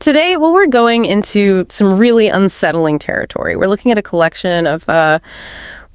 Today, well, we're going into some really unsettling territory. We're looking at a collection of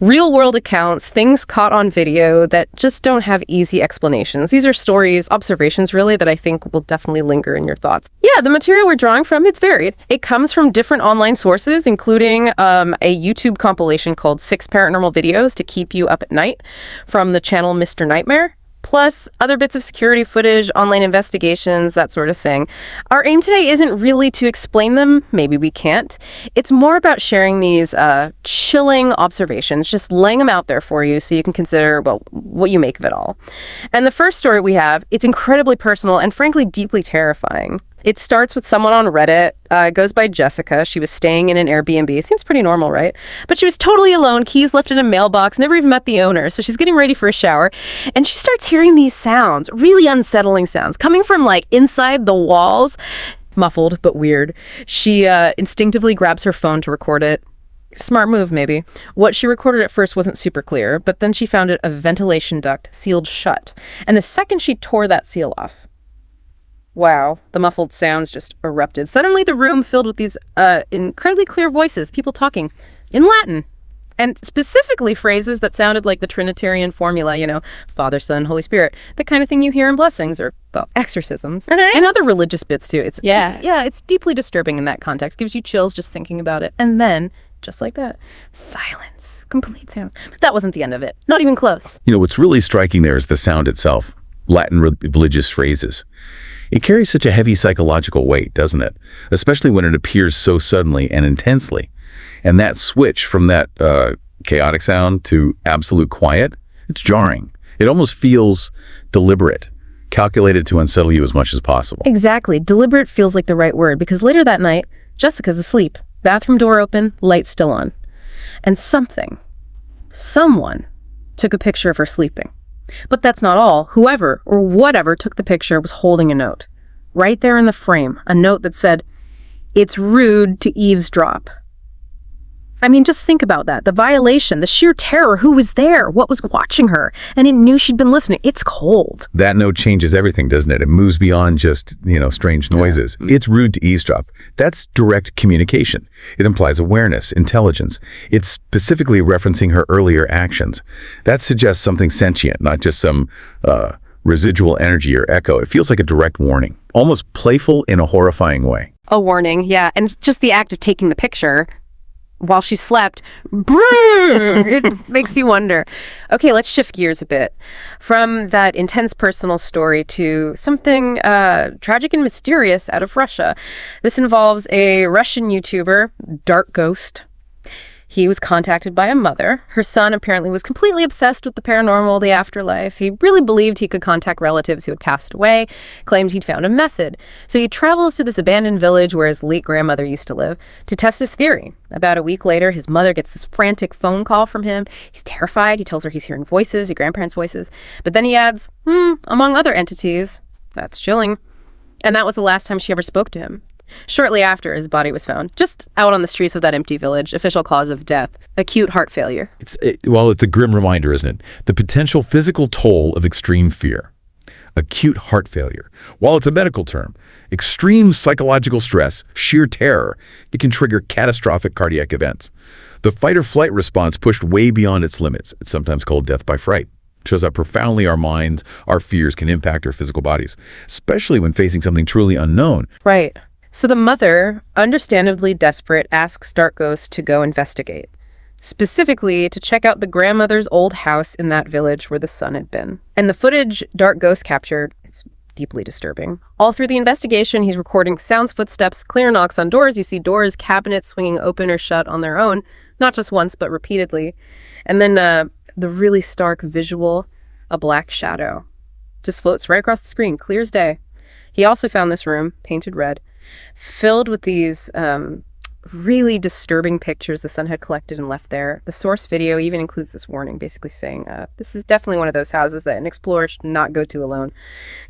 real-world accounts, things caught on video that just don't have easy explanations. These are stories, observations really, that I think will definitely linger in your thoughts. Yeah, the material we're drawing from, it's varied. It comes from different online sources, including a YouTube compilation called 6 Paranormal Videos to Keep You Up at Night from the channel Mr. Nightmare, plus other bits of security footage, online investigations, that sort of thing. Our aim today isn't really to explain them. Maybe we can't. It's more about sharing these chilling observations, just laying them out there for you so you can consider, well, what you make of it all. And the first story we have, it's incredibly personal and frankly deeply terrifying. It starts with someone on Reddit. It goes by Jessica. She was staying in an Airbnb. Seems pretty normal, right? But she was totally alone, keys left in a mailbox, never even met the owner. So she's getting ready for a shower. And she starts hearing these sounds, really unsettling sounds, coming from like inside the walls. Muffled, but weird. She instinctively grabs her phone to record it. Smart move, maybe. What she recorded at first wasn't super clear, but then she found it a ventilation duct sealed shut. And the second she tore that seal off, wow, the muffled sounds just erupted. Suddenly the room filled with these incredibly clear voices, people talking in Latin. And specifically phrases that sounded like the Trinitarian formula, you know, Father, Son, Holy Spirit. The kind of thing you hear in blessings or, well, exorcisms. And other religious bits, too. It's deeply disturbing in that context. Gives you chills just thinking about it. And then, just like that, silence. Complete silence. But that wasn't the end of it. Not even close. You know, what's really striking there is the sound itself. Latin religious phrases. It carries such a heavy psychological weight, doesn't it? Especially when it appears so suddenly and intensely. And that switch from that chaotic sound to absolute quiet, it's jarring. It almost feels deliberate, calculated to unsettle you as much as possible. Exactly. Deliberate feels like the right word, because later that night, Jessica's asleep. Bathroom door open, light still on. And someone took a picture of her sleeping. But that's not all. Whoever or whatever took the picture was holding a note. Right there in the frame, a note that said, "It's rude to eavesdrop." I mean, just think about that. The violation, the sheer terror. Who was there? What was watching her? And it knew she'd been listening. It's cold. That note changes everything, doesn't it? It moves beyond just, strange noises. Yeah. It's rude to eavesdrop. That's direct communication. It implies awareness, intelligence. It's specifically referencing her earlier actions. That suggests something sentient, not just some residual energy or echo. It feels like a direct warning, almost playful in a horrifying way. A warning, yeah. And just the act of taking the picture while she slept, it makes you wonder. Okay, let's shift gears a bit from that intense personal story to something tragic and mysterious out of Russia. This involves a Russian YouTuber, Dark Ghost. He was contacted by a mother. Her son apparently was completely obsessed with the paranormal, the afterlife. He really believed he could contact relatives who had passed away, claimed he'd found a method. So he travels to this abandoned village where his late grandmother used to live to test his theory. About a week later, his mother gets this frantic phone call from him. He's terrified. He tells her he's hearing voices, his grandparents' voices. But then he adds, among other entities. That's chilling. And that was the last time she ever spoke to him. Shortly after, his body was found, just out on the streets of that empty village. Official cause of death, acute heart failure. It's a grim reminder, isn't it? The potential physical toll of extreme fear. Acute heart failure. While it's a medical term, extreme psychological stress, sheer terror, it can trigger catastrophic cardiac events. The fight or flight response pushed way beyond its limits. It's sometimes called death by fright. It shows how profoundly our minds, our fears can impact our physical bodies, especially when facing something truly unknown. Right. So the mother, understandably desperate, asks Dark Ghost to go investigate, specifically to check out the grandmother's old house in that village where the son had been. And the footage Dark Ghost captured, it's deeply disturbing. All through the investigation, he's recording sounds, footsteps, clear knocks on doors. You see doors, cabinets swinging open or shut on their own, not just once, but repeatedly. And then the really stark visual, a black shadow, just floats right across the screen, clear as day. He also found this room, painted red, filled with these really disturbing pictures the son had collected and left there. The source video even includes this warning, basically saying, this is definitely one of those houses that an explorer should not go to alone.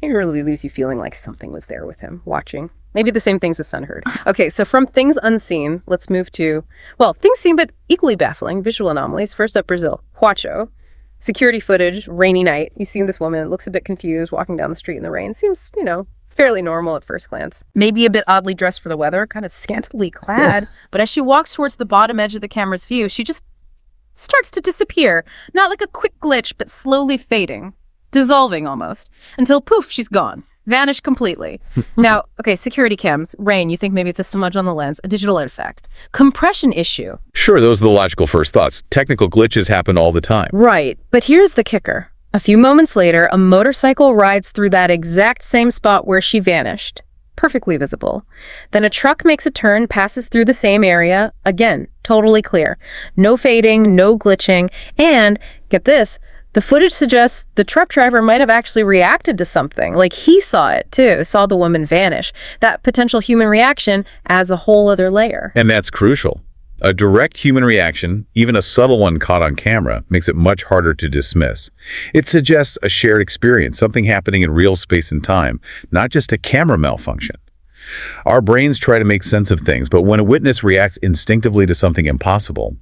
It really leaves you feeling like something was there with him, watching. Maybe the same things the son heard. Okay, so from things unseen, let's move to, well, things seen but equally baffling, visual anomalies. First up, Brazil. Huacho. Security footage, rainy night. You've seen this woman, looks a bit confused, walking down the street in the rain. Seems, Fairly normal at first glance. Maybe a bit oddly dressed for the weather, kind of scantily clad. But as she walks towards the bottom edge of the camera's view, she just starts to disappear. Not like a quick glitch, but slowly fading. Dissolving almost. Until poof, she's gone. Vanished completely. Now, okay, security cams. Rain, you think maybe it's a smudge on the lens, a digital artifact. Compression issue. Sure, those are the logical first thoughts. Technical glitches happen all the time. Right, but here's the kicker. A few moments later, a motorcycle rides through that exact same spot where she vanished. Perfectly visible. Then a truck makes a turn, passes through the same area. Again, totally clear. No fading, no glitching, and, get this, the footage suggests the truck driver might have actually reacted to something. Like he saw it too, saw the woman vanish. That potential human reaction adds a whole other layer. And that's crucial. A direct human reaction, even a subtle one caught on camera, makes it much harder to dismiss. It suggests a shared experience, something happening in real space and time, not just a camera malfunction. Our brains try to make sense of things, but when a witness reacts instinctively to something impossible,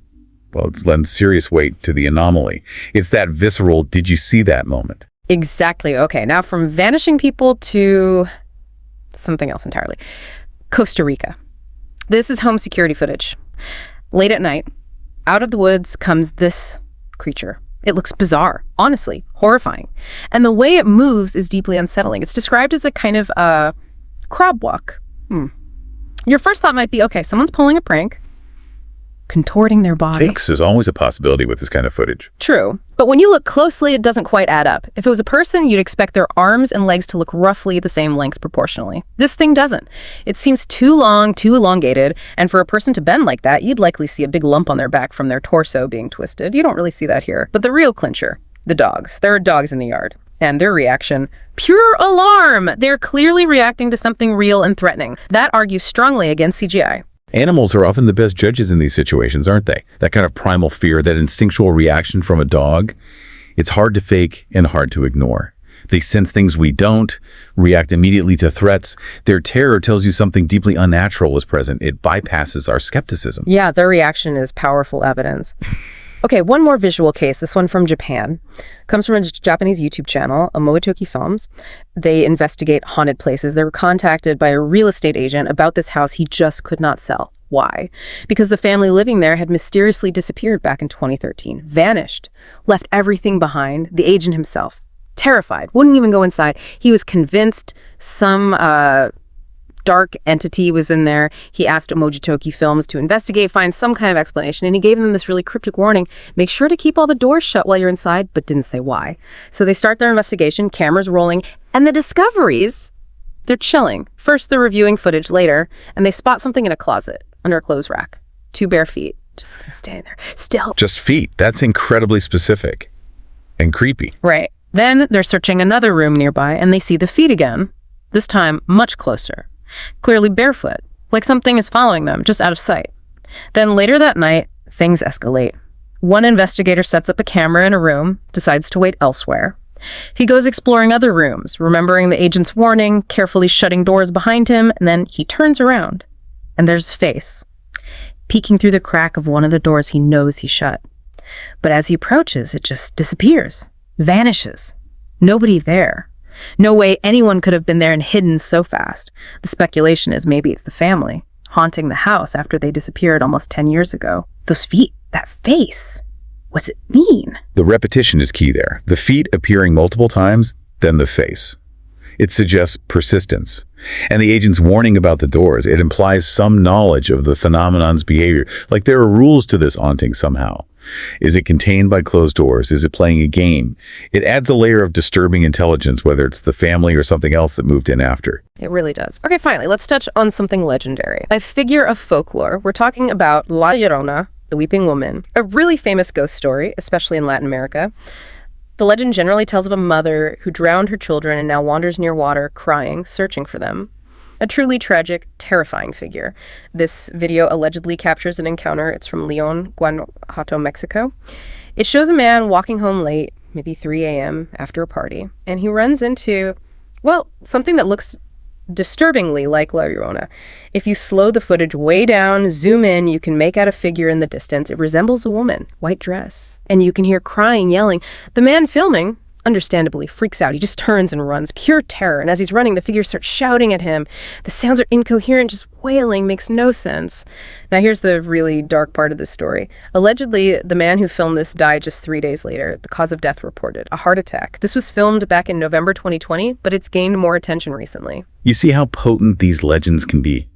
well, it lends serious weight to the anomaly. It's that visceral, did you see that moment? Exactly. Okay, now from vanishing people to something else entirely. Costa Rica. This is home security footage. Late at night, out of the woods comes this creature. It looks bizarre, honestly, horrifying. And the way it moves is deeply unsettling. It's described as a kind of crab walk. Your first thought might be, okay, someone's pulling a prank, contorting their body. Takes is always a possibility with this kind of footage. True. But when you look closely, it doesn't quite add up. If it was a person, you'd expect their arms and legs to look roughly the same length proportionally. This thing doesn't. It seems too long, too elongated, and for a person to bend like that, you'd likely see a big lump on their back from their torso being twisted. You don't really see that here. But the real clincher, the dogs. There are dogs in the yard. And their reaction, pure alarm! They're clearly reacting to something real and threatening. That argues strongly against CGI. Animals are often the best judges in these situations, aren't they? That kind of primal fear, that instinctual reaction from a dog, it's hard to fake and hard to ignore. They sense things we don't, react immediately to threats. Their terror tells you something deeply unnatural is present. It bypasses our skepticism. Yeah, their reaction is powerful evidence. Okay, one more visual case, this one from Japan. Comes from a Japanese YouTube channel, Moetoki Films. They investigate haunted places. They were contacted by a real estate agent about this house he just could not sell. Why? Because the family living there had mysteriously disappeared back in 2013. Vanished. Left everything behind. The agent himself. Terrified. Wouldn't even go inside. He was convinced some dark entity was in there. He asked Moetoki Films to investigate, find some kind of explanation, and he gave them this really cryptic warning. Make sure to keep all the doors shut while you're inside, but didn't say why. So they start their investigation, cameras rolling, and the discoveries, they're chilling. First, they're reviewing footage later, and they spot something in a closet under a clothes rack. 2 bare feet, just standing there, still. Just feet. That's incredibly specific and creepy. Right. Then they're searching another room nearby, and they see the feet again, this time much closer. Clearly barefoot, like something is following them, just out of sight. Then later that night, things escalate. One investigator sets up a camera in a room, decides to wait elsewhere. He goes exploring other rooms, remembering the agent's warning, carefully shutting doors behind him, and then he turns around, and there's his face, peeking through the crack of one of the doors he knows he shut. But as he approaches, it just disappears, vanishes. Nobody there. No way anyone could have been there and hidden so fast. The speculation is maybe it's the family, haunting the house after they disappeared almost 10 years ago. Those feet, that face, what's it mean? The repetition is key there. The feet appearing multiple times, then the face. It suggests persistence. And the agent's warning about the doors, it implies some knowledge of the phenomenon's behavior. Like there are rules to this haunting somehow. Is it contained by closed doors? Is it playing a game? It adds a layer of disturbing intelligence, whether it's the family or something else that moved in after. It really does. Okay, finally, let's touch on something legendary. A figure of folklore. We're talking about La Llorona, the Weeping Woman, a really famous ghost story, especially in Latin America. The legend generally tells of a mother who drowned her children and now wanders near water, crying, searching for them. A truly tragic, terrifying figure. This video allegedly captures an encounter. It's from León, Guanajuato, Mexico. It shows a man walking home late, maybe 3 a.m. after a party, and he runs into, well, something that looks disturbingly like La Llorona. If you slow the footage way down, zoom in, you can make out a figure in the distance. It resembles a woman, white dress, and you can hear crying, yelling. The man filming understandably freaks out. He just turns and runs, pure terror. And as he's running, the figure starts shouting at him. The sounds are incoherent, just wailing, makes no sense. Now here's the really dark part of this story. Allegedly, the man who filmed this died just 3 days later. The cause of death reported, a heart attack. This was filmed back in November 2020, but it's gained more attention recently. You see how potent these legends can be.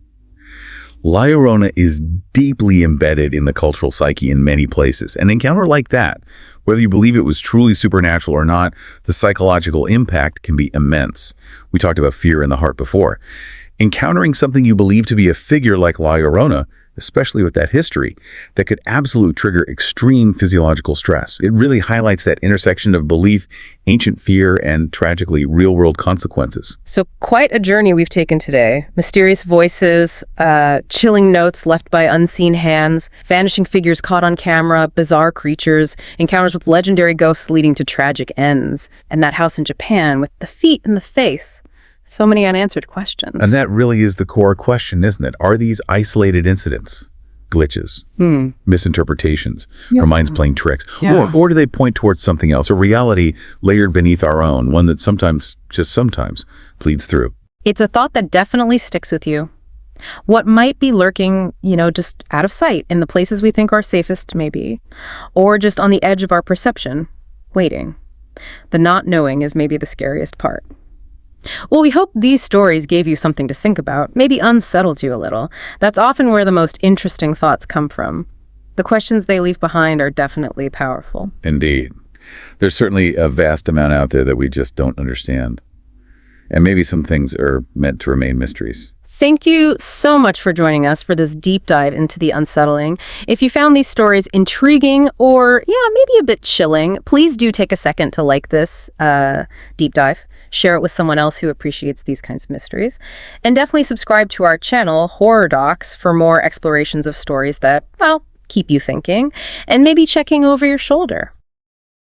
La Llorona is deeply embedded in the cultural psyche in many places. An encounter like that, whether you believe it was truly supernatural or not, the psychological impact can be immense. We talked about fear in the heart before. Encountering something you believe to be a figure like La Llorona, especially with that history, that could absolutely trigger extreme physiological stress. It really highlights that intersection of belief, ancient fear, and tragically real-world consequences. So quite a journey we've taken today. Mysterious voices, chilling notes left by unseen hands, vanishing figures caught on camera, bizarre creatures, encounters with legendary ghosts leading to tragic ends, and that house in Japan with the feet and the face. So many unanswered questions. And that really is the core question, isn't it? Are these isolated incidents, glitches, misinterpretations, our minds playing tricks? Or do they point towards something else, a reality layered beneath our own, one that sometimes, just sometimes, bleeds through? It's a thought that definitely sticks with you. What might be lurking, just out of sight in the places we think are safest, maybe, or just on the edge of our perception, waiting. The not knowing is maybe the scariest part. Well, we hope these stories gave you something to think about, maybe unsettled you a little. That's often where the most interesting thoughts come from. The questions they leave behind are definitely powerful. Indeed. There's certainly a vast amount out there that we just don't understand. And maybe some things are meant to remain mysteries. Thank you so much for joining us for this deep dive into the unsettling. If you found these stories intriguing or, maybe a bit chilling, please do take a second to like this deep dive. Share it with someone else who appreciates these kinds of mysteries. And definitely subscribe to our channel, Horror Docs, for more explorations of stories that, keep you thinking and maybe checking over your shoulder.